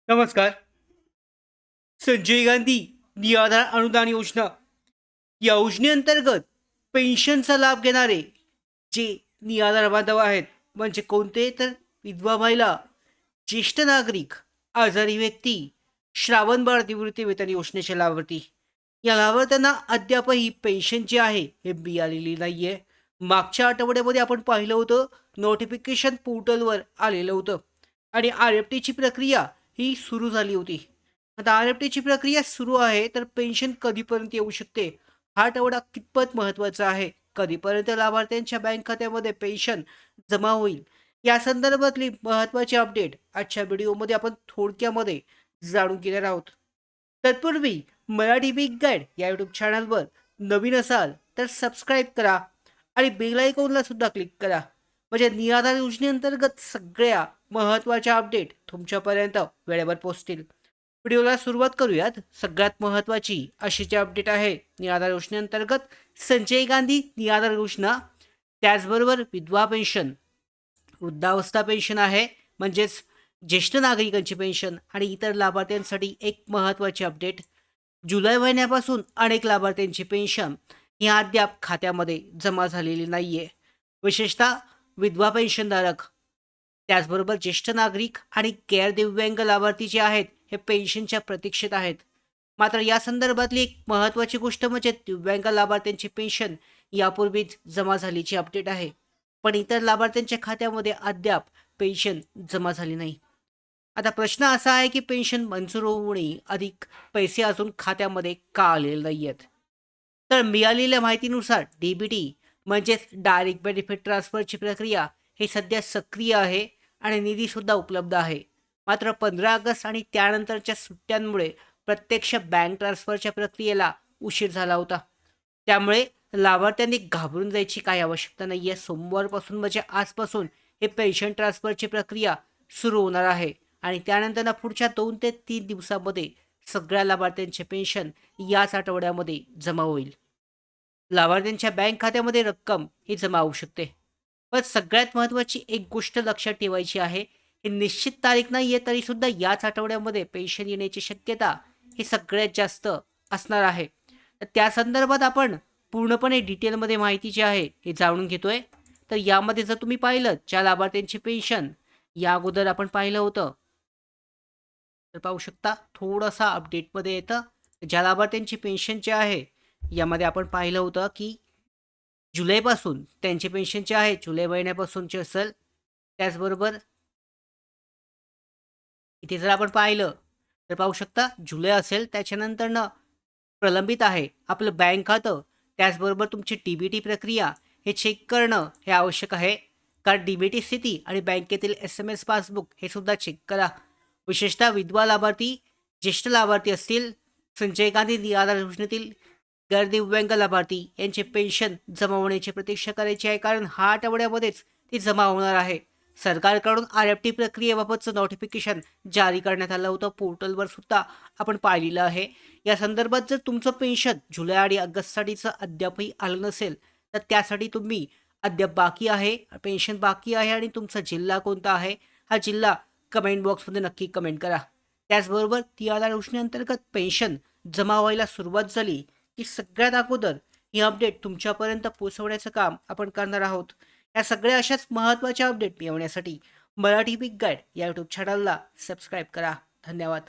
नमस्कार. संजय गांधी निराधार अनुदान योजना या योजनेअंतर्गत पेन्शनचा लाभ घेणारे जे निराधार बांधव आहेत, म्हणजे कोणते तर विधवा महिला, ज्येष्ठ नागरिक, आजारी व्यक्ती, श्रावण बाळ निवृत्ती वेतन योजनेचे लाभार्थी. या लाभार्थ्यांना अद्यापही पेन्शन जे आहे हे मिळालेली नाहीये. मागच्या आठवड्यामध्ये आपण पाहिलं होतं, नोटिफिकेशन पोर्टलवर आलेलं होतं आणि आर एफ टीची प्रक्रिया ही सुरू झाली होती. आता आर एफ टीची प्रक्रिया सुरू आहे, तर पेन्शन कधीपर्यंत येऊ शकते, हा आठवडा कितपत महत्त्वाचा आहे, कधीपर्यंत लाभार्थ्यांच्या बँक खात्यामध्ये पेन्शन जमा होईल, या संदर्भातली महत्त्वाची अपडेट आजच्या व्हिडिओमध्ये आपण थोडक्यामध्ये जाणून घेणार आहोत. तत्पूर्वी मराठी बिग गाईड या यूट्यूब चॅनलवर नवीन असाल तर सबस्क्राईब करा आणि बेल आयकॉनला सुद्धा क्लिक करा, म्हणजे निराधार योजनेअंतर्गत सगळ्या महत्त्वाच्या अपडेट तुमच्यापर्यंत वेळेवर पोहोचतील. व्हिडिओला सुरुवात करूयात. सगळ्यात महत्त्वाची अशी जी अपडेट आहे, निराधार योजनेअंतर्गत संजय गांधी निराधार योजना, त्याचबरोबर विधवा पेन्शन, वृद्धावस्था पेन्शन आहे, म्हणजेच ज्येष्ठ नागरिकांची पेन्शन आणि इतर लाभार्थ्यांसाठी एक महत्त्वाची अपडेट. जुलै महिन्यापासून अनेक लाभार्थ्यांची पेन्शन ही अद्याप खात्यामध्ये जमा झालेली नाही आहे. विशेषतः विधवा पेन्शनधारक, त्याचबरोबर ज्येष्ठ नागरिक आणि गैर दिव्यांग लाभार्थी जे आहेत हे पेन्शनच्या प्रतीक्षेत आहेत. मात्र या संदर्भातली एक महत्त्वाची गोष्ट म्हणजे दिव्यांग लाभार्थ्यांची पेन्शन यापूर्वीच जमा झाल्याची अपडेट आहे, पण इतर लाभार्थ्यांच्या खात्यामध्ये अद्याप पेन्शन जमा झाली नाही. आता प्रश्न असा आहे की पेन्शन मंजूर होऊनही अधिक पैसे अजून खात्यामध्ये का आलेले नाही आहेत. तर मिळालेल्या माहितीनुसार डीबीटी म्हणजेच डायरेक्ट बेनिफिट ट्रान्सफरची प्रक्रिया ही सध्या सक्रिय आहे आणि निधीसुद्धा उपलब्ध आहे. मात्र 15 ऑगस्ट आणि त्यानंतरच्या सुट्ट्यांमुळे प्रत्यक्ष बँक ट्रान्सफरच्या प्रक्रियेला उशीर झाला होता. त्यामुळे लाभार्थ्यांनी घाबरून जायची काही आवश्यकता नाही आहे. सोमवारपासून म्हणजे आजपासून हे पेन्शन ट्रान्सफरची प्रक्रिया सुरू होणार आहे आणि त्यानंतर पुढच्या 2 ते 3 दिवसामध्ये सगळ्या लाभार्थ्यांचे पेन्शन याच आठवड्यामध्ये जमा होईल. लाभार्थ्यांच्या बँक खात्यामध्ये रक्कम ही जमा होऊ शकते. पण सगळ्यात महत्त्वाची एक गोष्ट लक्षात ठेवायची आहे, ही निश्चित तारीख नाही आहे तरी सुद्धा याच आठवड्यामध्ये पेन्शन येण्याची शक्यता ही सगळ्यात जास्त असणार आहे. तर त्या संदर्भात आपण पूर्णपणे डिटेलमध्ये माहिती जी आहे हे जाणून घेतोय. तर यामध्ये जर तुम्ही पाहिलं, ज्या लाभार्थ्यांची पेन्शन या अगोदर आपण पाहिलं होतं, तर पाहू शकता थोडंसं अपडेटमध्ये येतं. ज्या लाभार्थ्यांची पेन्शन जे आहे यामध्ये आपण पाहिलं होतं की जुलैपासून त्यांचे पेन्शन जे आहे जुलै महिन्यापासूनचे असेल. त्याचबरोबर इथे जर आपण पाहिलं तर पाहू शकता जुलै असेल, त्याच्यानंतरनं प्रलंबित आहे आपलं बँक खातं, त्याचबरोबर तुमची डीबीटी प्रक्रिया हे चेक करणं हे आवश्यक आहे. कारण डीबीटी स्थिती आणि बँकेतील SMS पासबुक हे सुद्धा चेक करा. विशेषतः विधवा लाभार्थी, ज्येष्ठ लाभार्थी असतील, संजय गांधी निराधार योजनेतील गैर दिव्यांग लाभार्थी यांचे पेन्शन जमा होण्याची प्रतीक्षा करायची आहे, कारण हा आठवड्यामध्येच ती जमा होणार आहे. सरकारकडून आर एफ टी प्रक्रियेबाबतचं नोटिफिकेशन जारी करण्यात आलं होतं. पोर्टलवर सुद्धा आपण पाहिलेलं आहे. या संदर्भात जर तुमचं पेन्शन जुलै आणि ऑगस्टसाठीचं अद्यापही आलं नसेल, तर त्यासाठी तुम्ही अद्याप बाकी आहे, पेन्शन बाकी आहे आणि तुमचा जिल्हा कोणता आहे, हा जिल्हा कमेंट बॉक्समध्ये नक्की कमेंट करा. त्याचबरोबर ती आधार योजनेअंतर्गत पेन्शन जमा व्हायला सुरुवात झाली की सगळ्यात अगोदर ही अपडेट तुमच्यापर्यंत पोहोचवण्याचं काम आपण करणार आहोत. या सगळ्या अशाच महत्त्वाच्या अपडेट मिळवण्यासाठी मराठी बिग गाईड या यूट्यूब चॅनलला सबस्क्राईब करा. धन्यवाद.